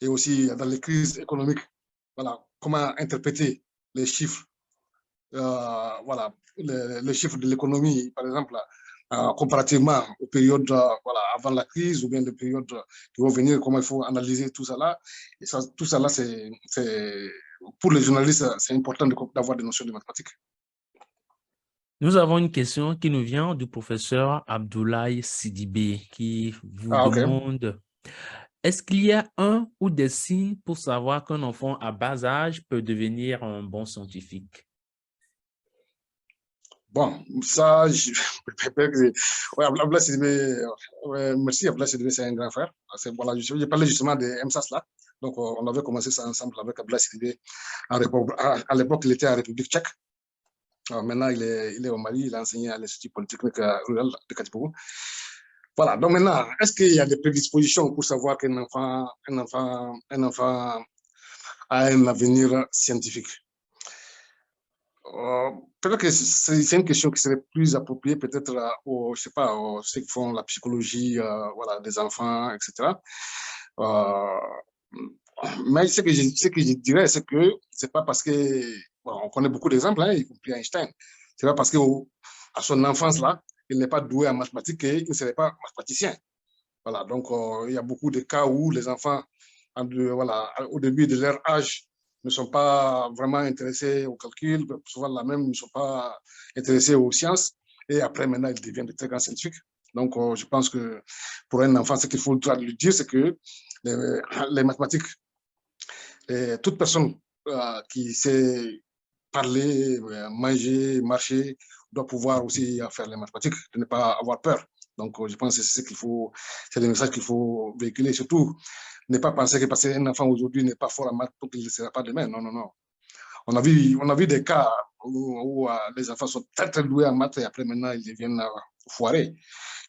et aussi dans les crises économiques. Voilà, comment interpréter les chiffres, voilà, les chiffres de l'économie, par exemple, comparativement aux périodes voilà, avant la crise ou bien les périodes qui vont venir, comment il faut analyser tout ça là. Et ça, tout ça là, pour les journalistes, c'est important d'avoir des notions de mathématiques. Nous avons une question qui nous vient du professeur Abdoulaye Sidibé qui vous Ah, ok. demande: est-ce qu'il y a un ou des signes pour savoir qu'un enfant à bas âge peut devenir un bon scientifique? Bon, ça, ouais, Abdoulaye Sidibé, ouais, merci, Abdoulaye Sidibé, c'est un grand frère. Voilà, je parlais justement des MSAS là. Donc, on avait commencé ça ensemble avec Abdoulaye Sidibé. À l'époque, il était en République tchèque. Maintenant, il est au Mali, il a enseigné à l'Institut Polytechnique rural de Katipougou. Voilà, donc maintenant, est-ce qu'il y a des prédispositions pour savoir un enfant a un avenir scientifique? Euh, Peut-être que c'est une question qui serait plus appropriée peut-être aux, je sais pas, aux ceux qui font la psychologie voilà, des enfants, etc. Euh, mais ce que je dirais, c'est que c'est pas parce que, bon, on connaît beaucoup d'exemples, hein, y compris Einstein, c'est pas parce que à son enfance là, il n'est pas doué en mathématiques qu'il ne serait pas mathématicien. Voilà, donc il y a beaucoup de cas où les enfants, voilà, au début de leur âge, ne sont pas vraiment intéressés au calcul, souvent là même, ne sont pas intéressés aux sciences, et après, maintenant, ils deviennent de très grands scientifiques. Donc, je pense que pour un enfant, ce qu'il faut lui dire, c'est que les mathématiques, toute personne qui sait parler, manger, marcher, doit pouvoir aussi faire les mathématiques, de ne pas avoir peur. Donc, je pense que c'est ce qu'il faut, c'est le message qu'il faut véhiculer. Surtout, ne pas penser que parce qu'un enfant aujourd'hui n'est pas fort en maths, donc il ne le sera pas demain. Non, non, non. On a vu des cas où les enfants sont très, très doués en maths et après, maintenant, ils deviennent foirés.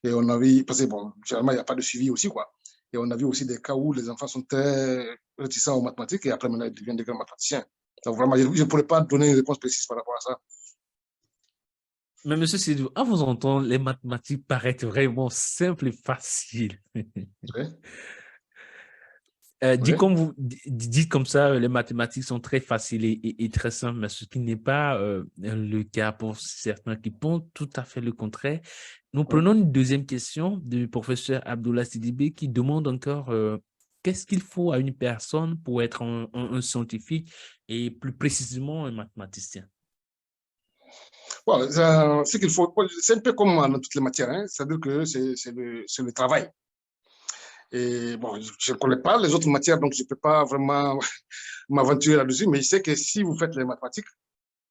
Et on a vu, parce que bon, généralement, il n'y a pas de suivi aussi, quoi. Et on a vu aussi des cas où les enfants sont très réticents aux mathématiques et après, maintenant, ils deviennent des grands mathématiciens. Donc, vraiment, je ne pourrais pas donner une réponse précise par rapport à ça. Mais monsieur Sidou, à vous entendre, les mathématiques paraissent vraiment simples et faciles. Okay? Dit Oui. comme dit comme ça, les mathématiques sont très faciles et très simples, mais ce qui n'est pas le cas pour certains qui pensent tout à fait le contraire. Nous Oui. prenons une deuxième question du professeur Abdullah Sidibé qui demande encore qu'est-ce qu'il faut à une personne pour être un scientifique et plus précisément un mathématicien. Bon, ce qu'il faut, c'est un peu comme dans toutes les matières, hein, c'est-à-dire que c'est le travail. Et bon, je ne connais pas les autres matières, donc je ne peux pas vraiment m'aventurer là-dessus, mais je sais que si vous faites les mathématiques,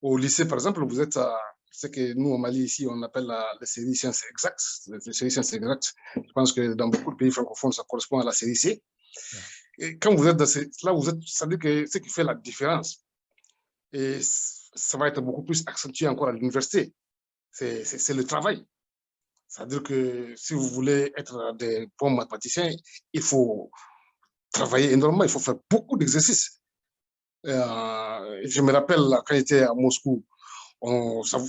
au lycée, par exemple, vous êtes à ce que nous, au Mali, ici, on appelle la série sciences exactes. Les séries sciences exactes. Je pense que dans beaucoup de pays francophones, ça correspond à la série C. Yeah. Et quand vous êtes dans là, vous êtes, ça veut dire que ce qui fait la différence, et ça va être beaucoup plus accentué encore à l'université, c'est le travail. C'est-à-dire que si vous voulez être des bons mathématiciens, il faut travailler énormément, il faut faire beaucoup d'exercices. Je me rappelle quand j'étais à Moscou,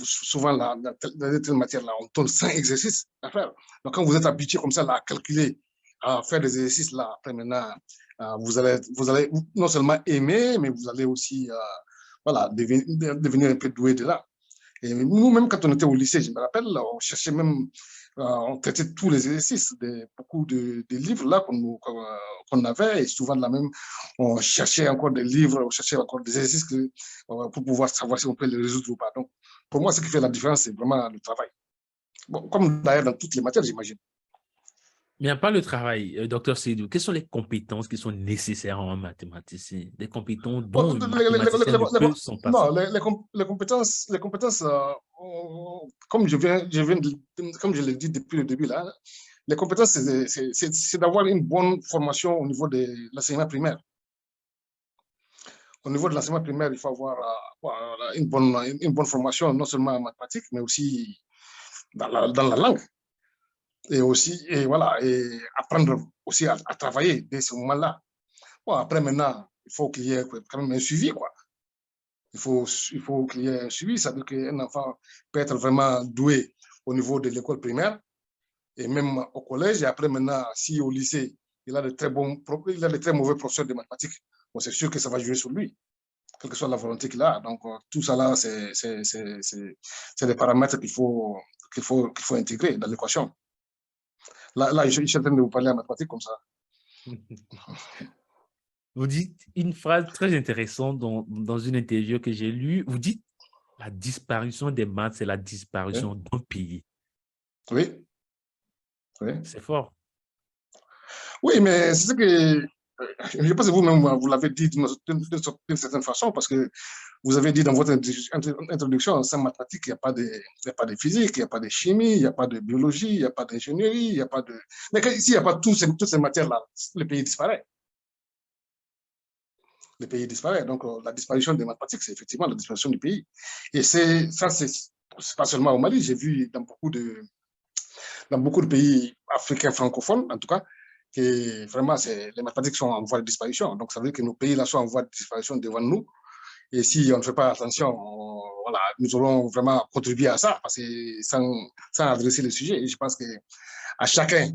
souvent, dans telle matière-là, on donne 100 exercices à faire. Donc, quand vous êtes habitué comme ça là, à calculer, à faire des exercices, là, après maintenant, vous allez non seulement aimer, mais vous allez aussi voilà, devenir un peu doué de là. Et nous-mêmes, quand on était au lycée, je me rappelle, on cherchait même, on traitait tous les exercices, beaucoup de livres là qu'on avait, et souvent là même, on cherchait encore des livres, on cherchait encore des exercices pour pouvoir savoir si on peut les résoudre ou pas. Donc, pour moi, ce qui fait la différence, c'est vraiment le travail. Bon, comme d'ailleurs dans toutes les matières, j'imagine. Mais à part le travail, docteur Seydou, quelles sont les compétences qui sont nécessaires en mathématicien? Des compétences Bon, dont un mathématicien ne peut s'en passer. non, les compétences comme comme je l'ai dit depuis le début là, les compétences, c'est d'avoir une bonne formation au niveau de l'enseignement primaire. Au niveau de l'enseignement primaire, il faut avoir une bonne formation, non seulement en mathématiques, mais aussi dans la langue. Et aussi, et voilà, et apprendre aussi à travailler dès ce moment-là. Bon, après, maintenant, il faut qu'il y ait quand même un suivi, quoi. Il faut qu'il y ait un suivi. Ça veut dire qu'un enfant peut être vraiment doué au niveau de l'école primaire et même au collège. Et après, maintenant, si au lycée, il a de très mauvais professeurs de mathématiques, bon, c'est sûr que ça va jouer sur lui, quelle que soit la volonté qu'il a. Donc, tout ça là, c'est des paramètres qu'il faut intégrer dans l'équation. Là, je suis en train de vous parler en mathématiques comme ça. Vous dites une phrase très intéressante dans une interview que j'ai lue. Vous dites la disparition des maths, c'est la Oui, disparition d'un pays. oui, oui. C'est fort. Oui, mais c'est ce que je pense que vous-même, vous l'avez dit d'une certaine façon, parce que vous avez dit dans votre introduction, sans mathématiques, il y a pas de physique, il n'y a pas de chimie, il n'y a pas de biologie, il n'y a pas d'ingénierie, il n'y a pas de... Mais ici, il n'y a pas toutes ces matières-là, le pays disparaît. Le pays disparaît. Donc, la disparition des mathématiques, c'est effectivement la disparition du pays. Et ça, c'est pas seulement au Mali, j'ai vu dans beaucoup de pays africains francophones, en tout cas, que vraiment, les mathématiques sont en voie de disparition. Donc, ça veut dire que nos pays là sont en voie de disparition devant nous. Et si on ne fait pas attention, voilà, nous allons vraiment contribuer à ça, parce que sans adresser le sujet. Et je pense qu'à chacun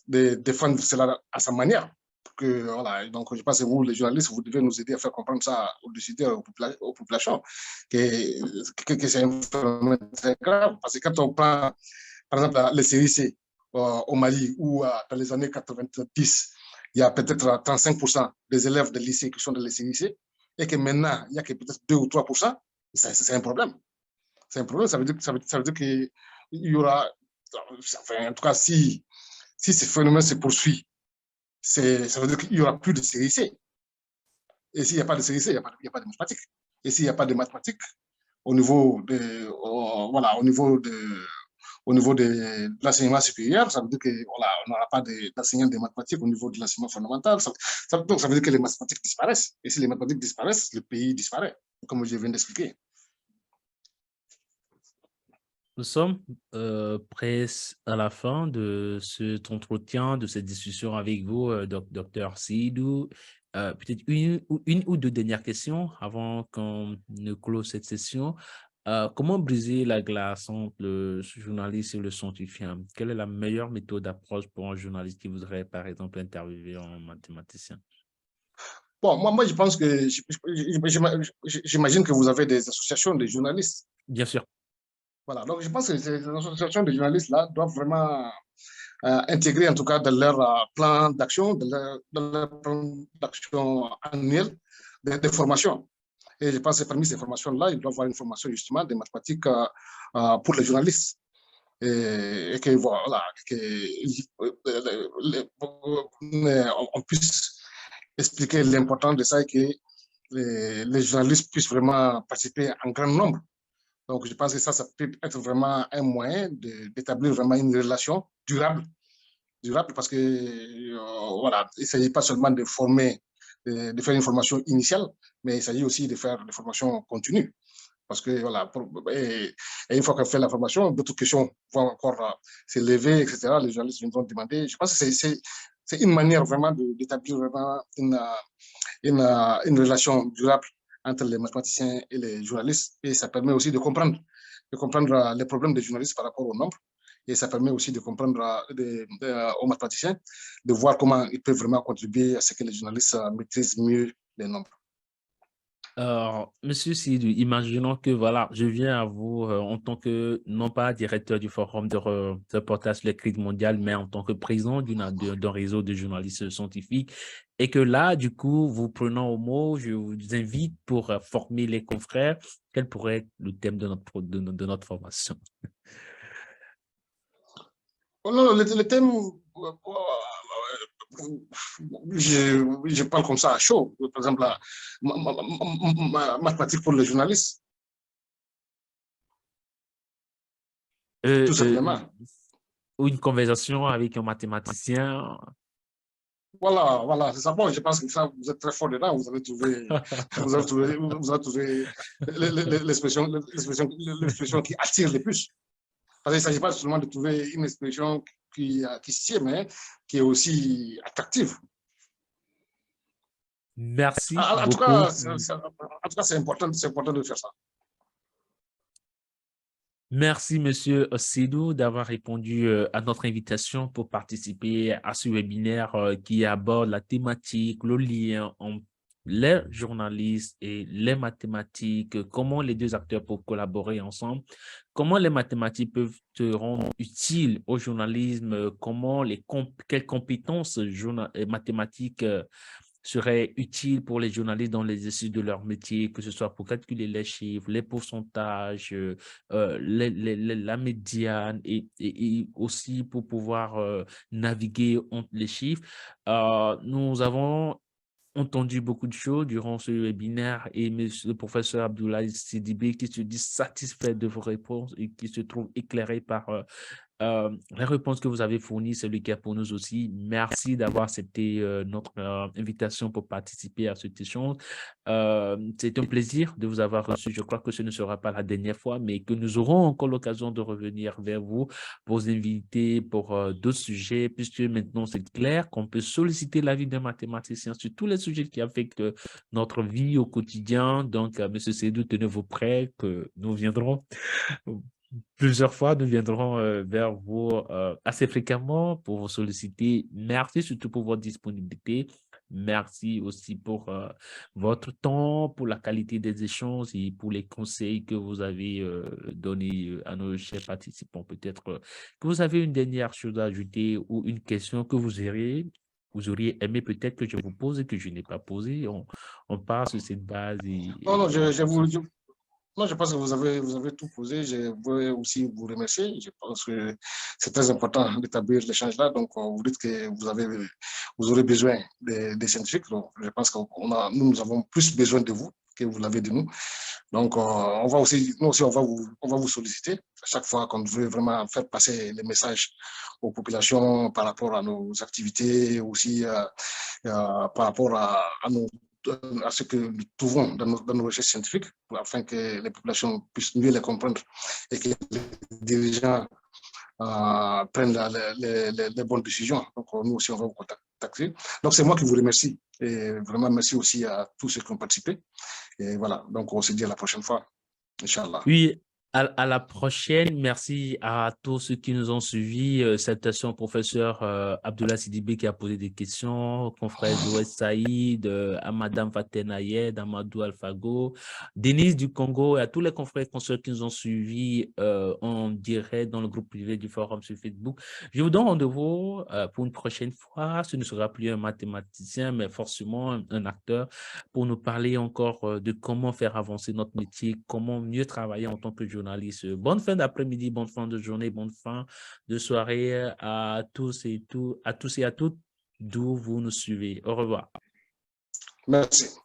de défendre cela à sa manière. Voilà, donc, je pense que vous, les journalistes, vous devez nous aider à faire comprendre ça aux décideurs, aux populations, que c'est un phénomène très grave. Parce que quand on prend par exemple, les séries C au Mali, où dans les années 90, il y a peut-être 35% des élèves de lycée qui sont dans les séries C, et que maintenant, il n'y a que peut-être 2 ou 3%, c'est un problème. C'est un problème, ça veut dire qu'il y aura, enfin, en tout cas, si ce phénomène se poursuit, ça veut dire qu'il n'y aura plus de séries C. Et s'il n'y a pas de séries C, il n'y a pas de mathématiques. Et s'il n'y a pas de mathématiques, au niveau de, voilà, au niveau de l'enseignement supérieur, ça veut dire qu'on voilà, n'aura pas d'enseignants de mathématiques au niveau de l'enseignement fondamental. Donc, ça veut dire que les mathématiques disparaissent. Et si les mathématiques disparaissent, le pays disparaît, comme je viens d'expliquer. Nous sommes presque à la fin de cet entretien, de cette discussion avec vous, docteur Seydou. Peut-être une ou deux dernières questions avant qu'on ne close cette session. Comment briser la glace entre le journaliste et le scientifique? Quelle est la meilleure méthode d'approche pour un journaliste qui voudrait, par exemple, interviewer un mathématicien? Bon, moi, je pense que j'imagine que vous avez des associations de journalistes. Bien sûr. Voilà, donc je pense que ces associations de journalistes-là doivent vraiment intégrer, en tout cas, dans leur plan d'action, dans leur plan d'action annuel, des formations. Et je pense que parmi ces formations-là, il doit y avoir une formation justement de mathématiques pour les journalistes. Et que voilà, on puisse expliquer l'importance de ça et que les journalistes puissent vraiment participer en grand nombre. Donc, je pense que ça peut être vraiment un moyen d'établir vraiment une relation durable parce que, voilà, il ne s'agit pas seulement de former, de faire une formation initiale, mais il s'agit aussi de faire des formations continues. Parce que, voilà, et une fois qu'on fait la formation, d'autres questions vont encore s'élever, etc. Les journalistes viendront demander. Je pense que c'est une manière vraiment d'établir vraiment une relation durable entre les mathématiciens et les journalistes. Et ça permet aussi de comprendre les problèmes des journalistes par rapport au nombre. Et ça permet aussi de comprendre aux mathématiciens, de voir comment ils peuvent vraiment contribuer à ce que les journalistes maîtrisent mieux les nombres. Monsieur Sidou, imaginons que voilà, je viens à vous en tant que, non pas directeur du forum de reportage sur les crises mondiales, mais en tant que président d'un réseau de journalistes scientifiques, et que là, du coup, vous prenant au mot, je vous invite pour former les confrères. Quel pourrait être le thème de notre formation? Oh non, le thème, je parle comme ça à chaud. Par exemple, la mathématiques pour les journalistes, Euh, tout euh, simplement. ou une conversation avec un mathématicien. Voilà, c'est ça. Bon, je pense que ça, vous êtes très fort dedans. Vous avez trouvé l'expression qui attire le plus. Parce qu'il ne s'agit pas seulement de trouver une expression qui sied, mais qui est aussi attractive. Merci En tout beaucoup. cas, c'est important de faire ça. Merci, Monsieur Sédou, d'avoir répondu à notre invitation pour participer à ce webinaire qui aborde la thématique, le lien entre les journalistes et les mathématiques, comment les deux acteurs peuvent collaborer ensemble, comment les mathématiques peuvent te rendre utile au journalisme, quelles compétences mathématiques serait utile pour les journalistes dans l'exercice de leur métier, que ce soit pour calculer les chiffres, les pourcentages, la médiane et aussi pour pouvoir naviguer entre les chiffres. Nous avons entendu beaucoup de choses durant ce webinaire et le professeur Abdoulaye Sidibé qui se dit satisfait de vos réponses et qui se trouve éclairé par les réponses que vous avez fournies, c'est le cas pour nous aussi. Merci d'avoir accepté notre invitation pour participer à cet échange. C'est un plaisir de vous avoir reçu. Je crois que ce ne sera pas la dernière fois, mais que nous aurons encore l'occasion de revenir vers vous pour vous inviter pour d'autres sujets, puisque maintenant c'est clair qu'on peut solliciter l'avis d'un mathématicien sur tous les sujets qui affectent notre vie au quotidien. Donc, Monsieur Sédou, tenez-vous prêt que nous viendrons plusieurs fois, nous viendrons vers vous assez fréquemment pour vous solliciter. Merci surtout pour votre disponibilité. Merci aussi pour votre temps, pour la qualité des échanges et pour les conseils que vous avez donnés à nos chers participants. Peut-être que vous avez une dernière chose à ajouter ou une question que vous auriez aimé peut-être que je vous pose et que je n'ai pas posé. On part sur cette base Non, non, et on continue. non, je pense que vous avez tout posé. Je veux aussi vous remercier. Je pense que c'est très important d'établir l'échange là. Donc, vous dites que vous aurez besoin des scientifiques. Donc, je pense que nous avons plus besoin de vous que vous l'avez de nous. Donc, nous aussi, on va vous solliciter à chaque fois qu'on veut vraiment faire passer les messages aux populations par rapport à nos activités, aussi par rapport à ce que nous trouvons dans nos recherches scientifiques, afin que les populations puissent mieux les comprendre et que les dirigeants prennent les bonnes décisions. Donc, nous aussi, on va vous contacter. Donc, c'est moi qui vous remercie. Et vraiment, merci aussi à tous ceux qui ont participé. Et voilà, donc on se dit à la prochaine fois, Inch'Allah. Oui, À la prochaine. Merci à tous ceux qui nous ont suivis. Salutations au professeur Abdullah Sidibé qui a posé des questions, au confrère Joël Saïd, à Madame Faten Ayed, Amadou Alfago, Denise du Congo et à tous les confrères et consoeurs qui nous ont suivis en direct dans le groupe privé du forum sur Facebook. Je vous donne rendez-vous pour une prochaine fois. Ce ne sera plus un mathématicien, mais forcément un acteur pour nous parler encore de comment faire avancer notre métier, comment mieux travailler en tant que journaliste. Bonne fin d'après-midi, bonne fin de journée, bonne fin de soirée à tous et à toutes, d'où vous nous suivez. Au revoir. Merci.